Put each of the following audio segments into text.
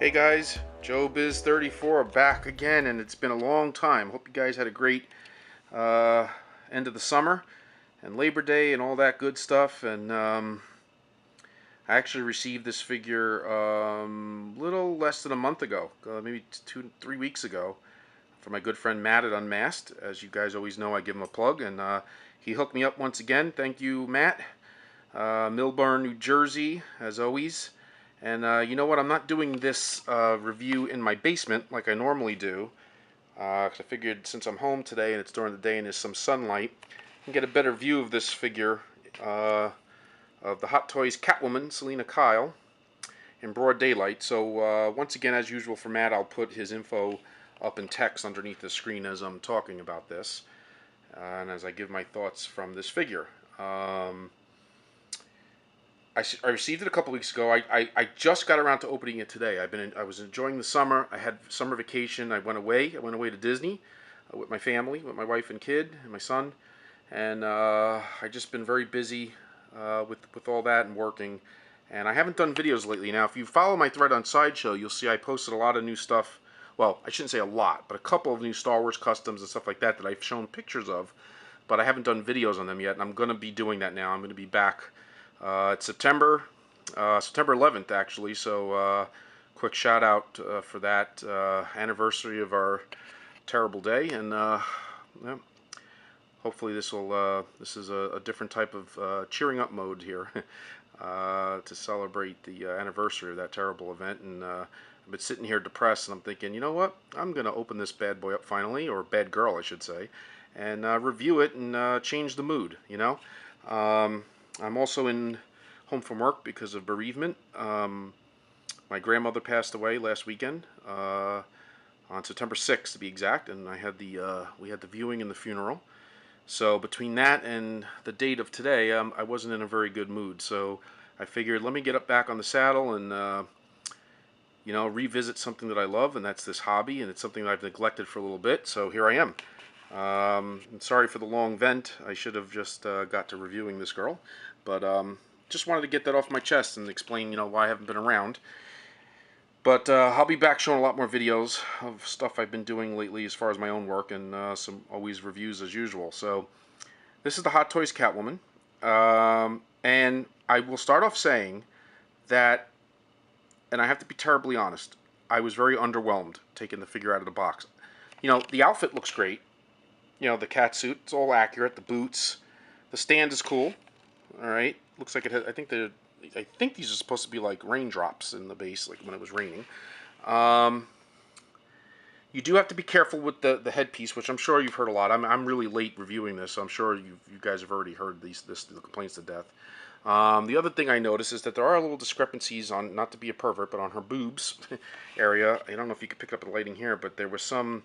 Hey guys, Joebizz34 back again, and it's been a long time. Hope you guys had a great end of the summer and Labor Day and all that good stuff. And I actually received this figure little less than a month ago, maybe 3 weeks ago, from my good friend Matt at Unmasked. As you guys always know, I give him a plug, and he hooked me up once again. Thank you, Matt. Millburn, New Jersey, as always. And you know what? I'm not doing this review in my basement like I normally do, because I figured since I'm home today and it's during the day and there's some sunlight, I can get a better view of this figure of the Hot Toys Catwoman, Selina Kyle, in broad daylight. So once again, as usual for Matt, I'll put his info up in text underneath the screen as I'm talking about this, and as I give my thoughts from this figure. I received it a couple weeks ago. I just got around to opening it today. I was enjoying the summer. I had summer vacation. I went away to Disney with my family, with my wife and kid and my son, and I just been very busy with all that and working. And I haven't done videos lately. Now, if you follow my thread on Sideshow, you'll see I posted a lot of new stuff. Well, I shouldn't say a lot, but a couple of new Star Wars customs and stuff like that that I've shown pictures of, but I haven't done videos on them yet, and I'm going to be doing that now. I'm going to be back. It's September 11th, actually, so quick shout out for that anniversary of our terrible day, and yeah, hopefully this is a different type of cheering up mode here to celebrate the anniversary of that terrible event. And I've been sitting here depressed, and I'm thinking, you know what, I'm gonna open this bad boy up finally, or bad girl I should say, and review it and change the mood, you know. I'm also home from work because of bereavement. My grandmother passed away last weekend, on September 6th to be exact, and we had the viewing and the funeral. So between that and the date of today, I wasn't in a very good mood. So I figured, let me get up back on the saddle and you know, revisit something that I love, and that's this hobby, and it's something that I've neglected for a little bit. So here I am. I'm sorry for the long vent. I should have just got to reviewing this girl, but just wanted to get that off my chest and explain, you know, why I haven't been around. But I'll be back showing a lot more videos of stuff I've been doing lately as far as my own work, and some always reviews as usual. So this is the Hot Toys Catwoman, and I will start off saying that, and I have to be terribly honest, I was very underwhelmed taking the figure out of the box. You know, the outfit looks great. You know, the cat suit, it's all accurate. The boots, the stand is cool. All right, looks like it has. I think these are supposed to be like raindrops in the base, like when it was raining. You do have to be careful with the headpiece, which I'm sure you've heard a lot. I'm really late reviewing this, so I'm sure you guys have already heard the complaints to death. The other thing I noticed is that there are little discrepancies on, not to be a pervert, but on her boobs area. I don't know if you could pick up the lighting here, but there was some,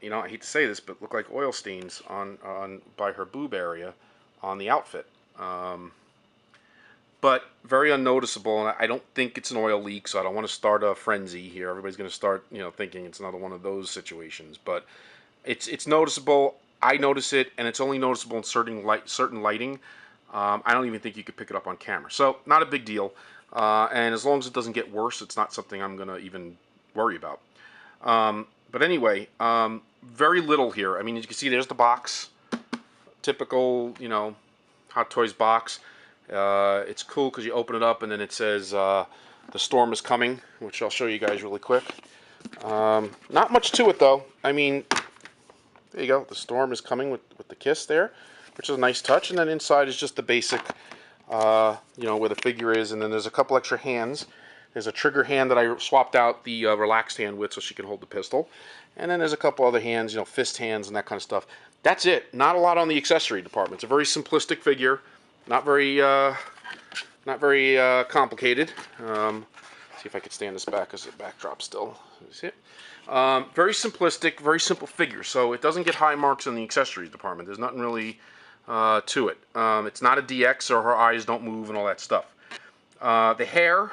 you know, I hate to say this, but look like oil stains by her boob area on the outfit. But very unnoticeable, and I don't think it's an oil leak, so I don't want to start a frenzy here. Everybody's going to start, you know, thinking it's another one of those situations. But it's noticeable. I notice it, and it's only noticeable in certain lighting. I don't even think you could pick it up on camera. So not a big deal. And as long as it doesn't get worse, it's not something I'm going to even worry about. But anyway, very little here. I mean, as you can see, there's the box. Typical, you know, Hot Toys box. It's cool because you open it up and then it says the storm is coming, which I'll show you guys really quick. Not much to it though. I mean, there you go. The storm is coming with the kiss there, which is a nice touch. And then inside is just the basic, you know, where the figure is. And then there's a couple extra hands. There's a trigger hand that I swapped out the relaxed hand with so she can hold the pistol. And then there's a couple other hands, you know, fist hands and that kind of stuff. That's it. Not a lot on the accessory department. It's a very simplistic figure. Not very complicated. See if I could stand this back as a backdrop still. See it? Very simplistic, very simple figure. So it doesn't get high marks in the accessories department. There's nothing really to it. It's not a DX, or her eyes don't move and all that stuff. The hair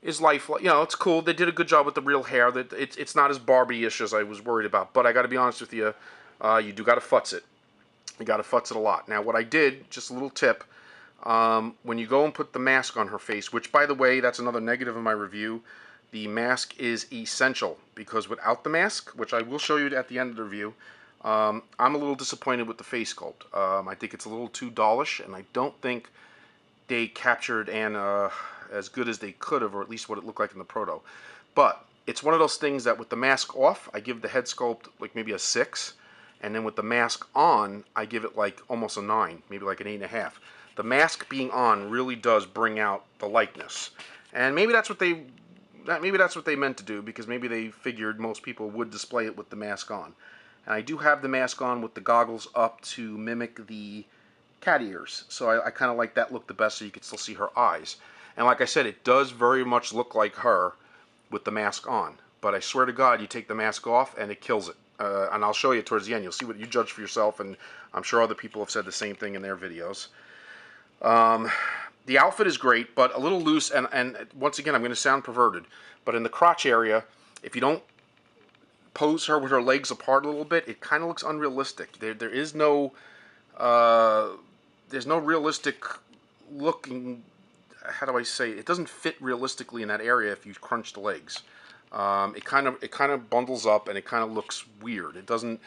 is lifelike. You know, it's cool. They did a good job with the real hair. That it's not as Barbie-ish as I was worried about. But I got to be honest with you, you do got to futz it. You got to futz it a lot. Now, what I did, just a little tip, when you go and put the mask on her face, which, by the way, that's another negative in my review, the mask is essential, because without the mask, which I will show you at the end of the review, I'm a little disappointed with the face sculpt. I think it's a little too dollish, and I don't think they captured Anna as good as they could have, or at least what it looked like in the proto. But it's one of those things that with the mask off, I give the head sculpt like maybe a 6, and then with the mask on, I give it like almost a 9, maybe like an 8.5. The mask being on really does bring out the likeness, and maybe that's what they meant to do, because maybe they figured most people would display it with the mask on. And I do have the mask on with the goggles up to mimic the cat ears, so I kind of like that look the best, so you can still see her eyes. And like I said, it does very much look like her with the mask on, but I swear to God, you take the mask off and it kills it. And I'll show you towards the end. You'll see what you judge for yourself, and I'm sure other people have said the same thing in their videos. The outfit is great, but a little loose, and once again, I'm going to sound perverted, but in the crotch area, if you don't pose her with her legs apart a little bit, it kind of looks unrealistic. There's no realistic looking, how do I say, it doesn't fit realistically in that area if you crunch the legs. It kind of bundles up, and it kind of looks weird. It doesn't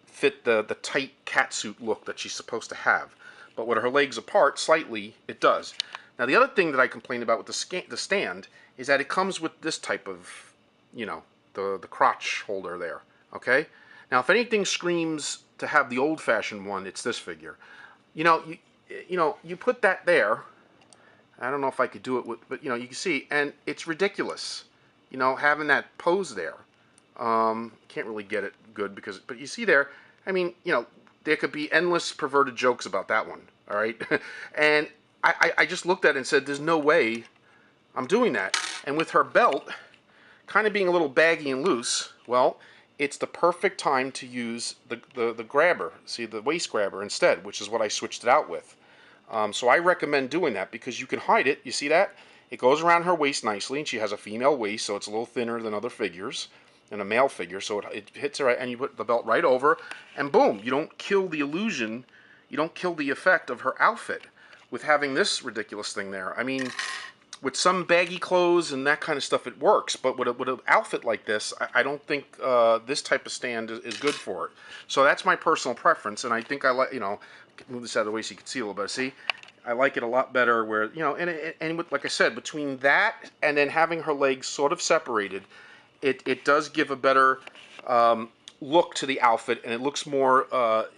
fit the tight catsuit look that she's supposed to have. But with her legs apart slightly, it does. Now, the other thing that I complained about with the stand is that it comes with this type of, you know, the crotch holder there, okay? Now, if anything screams to have the old-fashioned one, it's this figure. You know, you put that there. I don't know if I could do it with, but, you know, you can see, and it's ridiculous, you know, having that pose there. Can't really get it good, but you see there, I mean, you know, there could be endless perverted jokes about that one, all right? And I just looked at it and said, there's no way I'm doing that. And with her belt kind of being a little baggy and loose, well, it's the perfect time to use the grabber, see, the waist grabber instead, which is what I switched it out with. So I recommend doing that, because you can hide it. You see that? It goes around her waist nicely, and she has a female waist, so it's a little thinner than other figures, and a male figure, so it hits her, and you put the belt right over, and boom, you don't kill the illusion, you don't kill the effect of her outfit with having this ridiculous thing there. I mean, with some baggy clothes and that kind of stuff, it works, but with an outfit like this, I don't think this type of stand is good for it. So that's my personal preference, and I think I like, you know, move this out of the way so you can see a little better. See, I like it a lot better where, you know, and with, like I said, between that and then having her legs sort of separated, it does give a better look to the outfit, and it looks more,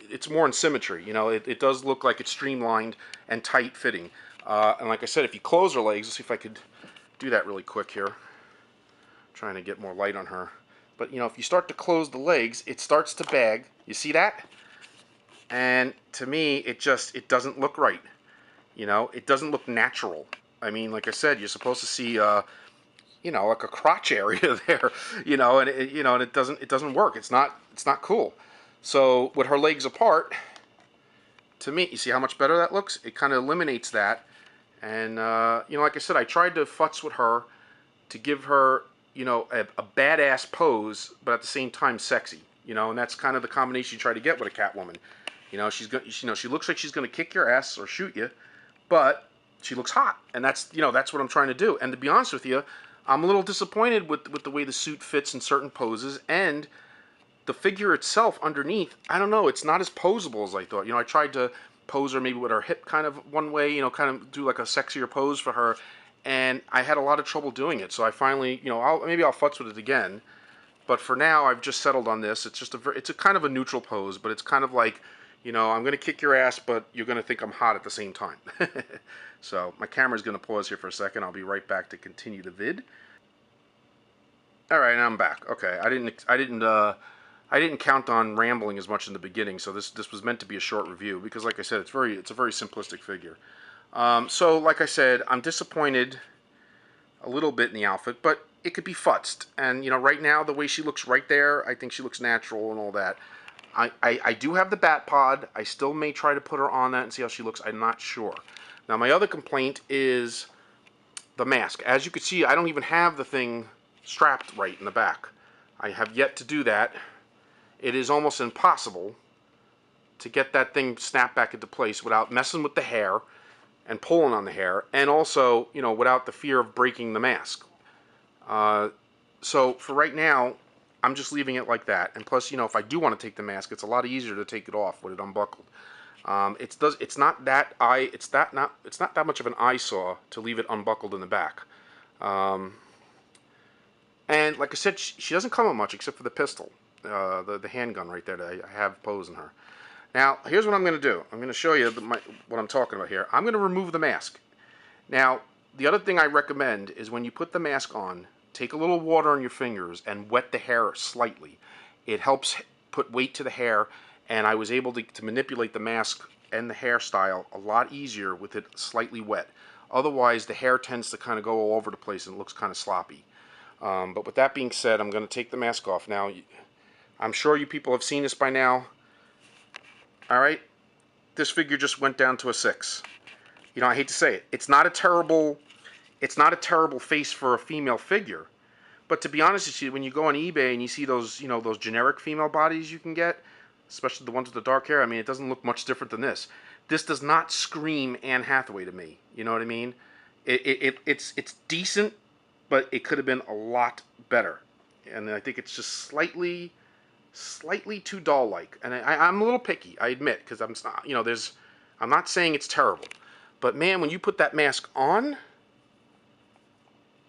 it's more in symmetry. You know, it does look like it's streamlined and tight fitting. And like I said, if you close her legs, let's see if I could do that really quick here. Trying to get more light on her. But, you know, if you start to close the legs, it starts to bag. You see that? And to me, it doesn't look right. You know, it doesn't look natural. I mean, like I said, you're supposed to see, you know, like a crotch area there, you know, and it doesn't work. It's not cool. So with her legs apart, to me, you see how much better that looks? It kind of eliminates that. And, you know, like I said, I tried to futz with her to give her, you know, a badass pose, but at the same time sexy, you know, and that's kind of the combination you try to get with a Catwoman. You know, she looks like she's going to kick your ass or shoot you, but she looks hot, and that's, you know, that's what I'm trying to do. And to be honest with you, I'm a little disappointed with the way the suit fits in certain poses, and the figure itself underneath, I don't know, it's not as posable as I thought. You know, I tried to pose her maybe with her hip kind of one way, you know, kind of do like a sexier pose for her, and I had a lot of trouble doing it. So I finally, you know, maybe I'll futz with it again, but for now I've just settled on this. It's just it's a kind of a neutral pose, but it's kind of like, you know, I'm going to kick your ass, but you're going to think I'm hot at the same time. So my camera's going to pause here for a second. I'll be right back to continue the vid. All right, I'm back. Okay, I didn't count on rambling as much in the beginning, so this was meant to be a short review, because, like I said, it's a very simplistic figure. So, like I said, I'm disappointed a little bit in the outfit, but it could be futzed. And, you know, right now, the way she looks right there, I think she looks natural and all that. I do have the bat pod. I still may try to put her on that and see how she looks. I'm not sure. Now, my other complaint is the mask. As you can see, I don't even have the thing strapped right in the back. I have yet to do that. It is almost impossible to get that thing snapped back into place without messing with the hair and pulling on the hair, and also, you know, without the fear of breaking the mask. So for right now, I'm just leaving it like that. And plus, you know, if I do want to take the mask, it's a lot easier to take it off with it unbuckled. It's not that much of an eyesore to leave it unbuckled in the back. And like I said, she doesn't come with much except for the pistol, the handgun right there that I have posing her. Now, here's what I'm going to do. I'm going to show you what I'm talking about here. I'm going to remove the mask. Now, the other thing I recommend is when you put the mask on, take a little water on your fingers and wet the hair slightly. It helps put weight to the hair, and I was able to manipulate the mask and the hairstyle a lot easier with it slightly wet. Otherwise, the hair tends to kind of go all over the place and it looks kind of sloppy. But with that being said, I'm going to take the mask off. Now, I'm sure you people have seen this by now. All right, this figure just went down to a 6. You know, I hate to say it. It's not a terrible face for a female figure. But to be honest with you, when you go on eBay and you see those, you know, those generic female bodies you can get, especially the ones with the dark hair, I mean, it doesn't look much different than this. This does not scream Anne Hathaway to me. You know what I mean? It's decent, but it could have been a lot better. And I think it's just slightly too doll-like. And I'm a little picky, I admit, because I'm not, you know, I'm not saying it's terrible. But man, when you put that mask on,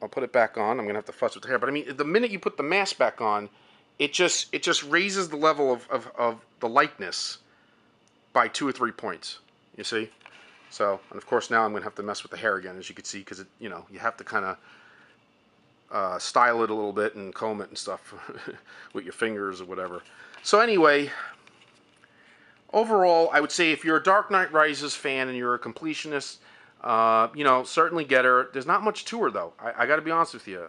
I'll put it back on. I'm gonna have to fuss with the hair, but I mean, the minute you put the mask back on, it just raises the level of the likeness by 2 or 3 points. You see? So, and of course now I'm gonna have to mess with the hair again, as you can see, because you know, you have to kind of style it a little bit and comb it and stuff with your fingers or whatever. So anyway, overall, I would say if you're a Dark Knight Rises fan and you're a completionist, you know, certainly get her. There's not much to her, though. I got to be honest with you.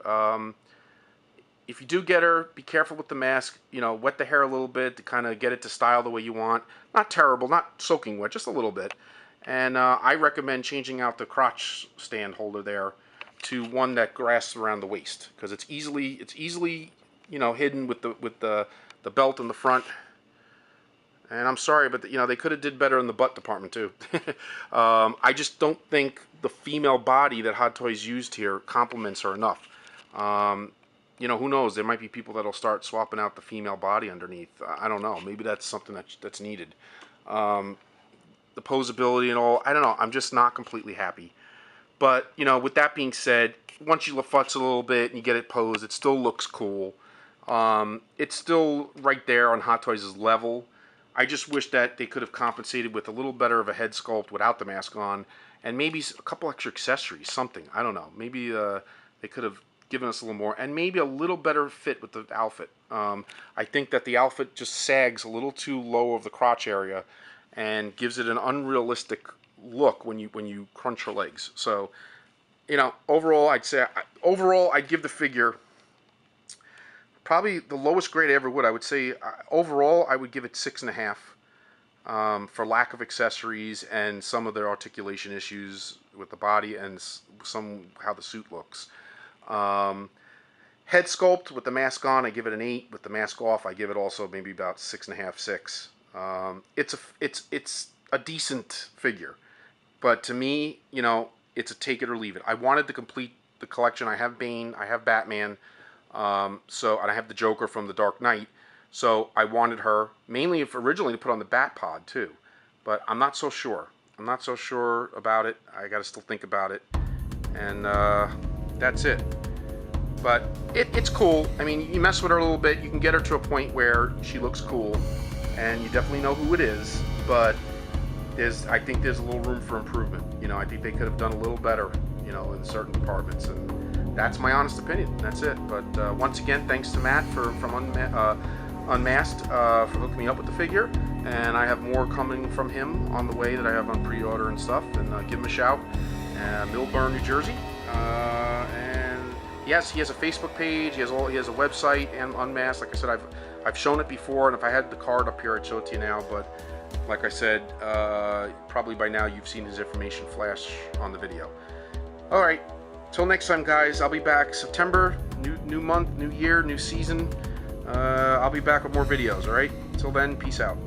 If you do get her, be careful with the mask. You know, wet the hair a little bit to kind of get it to style the way you want. Not terrible, not soaking wet, just a little bit. And I recommend changing out the crotch stand holder there to one that grasps around the waist, because it's easily, you know, hidden with the belt in the front. And I'm sorry, but you know, they could have did better in the butt department too. I just don't think the female body that Hot Toys used here complements her enough. You know, who knows? There might be people that'll start swapping out the female body underneath. I don't know. Maybe that's something that's needed. The posability and all, I don't know. I'm just not completely happy. But, you know, with that being said, once you futz a little bit and you get it posed, it still looks cool. It's still right there on Hot Toys' level. I just wish that they could have compensated with a little better of a head sculpt without the mask on, and maybe a couple extra accessories, something. I don't know. Maybe they could have given us a little more, and maybe a little better fit with the outfit. I think that the outfit just sags a little too low of the crotch area and gives it an unrealistic look when you crunch her legs. So, you know, overall, I'd give the figure probably the lowest grade I ever would. I would say overall I would give it 6.5 for lack of accessories and some of their articulation issues with the body and some how the suit looks. Head sculpt with the mask on, I give it an 8. With the mask off, I give it also maybe about 6.5, 6. It's a decent figure. But to me, you know, it's a take it or leave it. I wanted to complete the collection. I have Bane, I have Batman, and I have the Joker from The Dark Knight. So I wanted her mainly originally to put on the Bat Pod too. But I'm not so sure. I'm not so sure about it. I got to still think about it. And that's it. But it's cool. I mean, you mess with her a little bit, you can get her to a point where she looks cool, and you definitely know who it is. But I think there's a little room for improvement. You know, I think they could have done a little better, you know, in certain departments, and that's my honest opinion. That's it. But once again, thanks to Matt from Unmasked for hooking me up with the figure, and I have more coming from him on the way that I have on pre-order and stuff. And give him a shout. Millburn, New Jersey, and yes, he has a Facebook page. He has a website and Unmasked. Like I said, I've shown it before, and if I had the card up here, I'd show it to you now. But like I said, probably by now you've seen his information flash on the video. All right, till next time, guys. I'll be back September, new month, new year, new season. I'll be back with more videos. All right. Till then, peace out.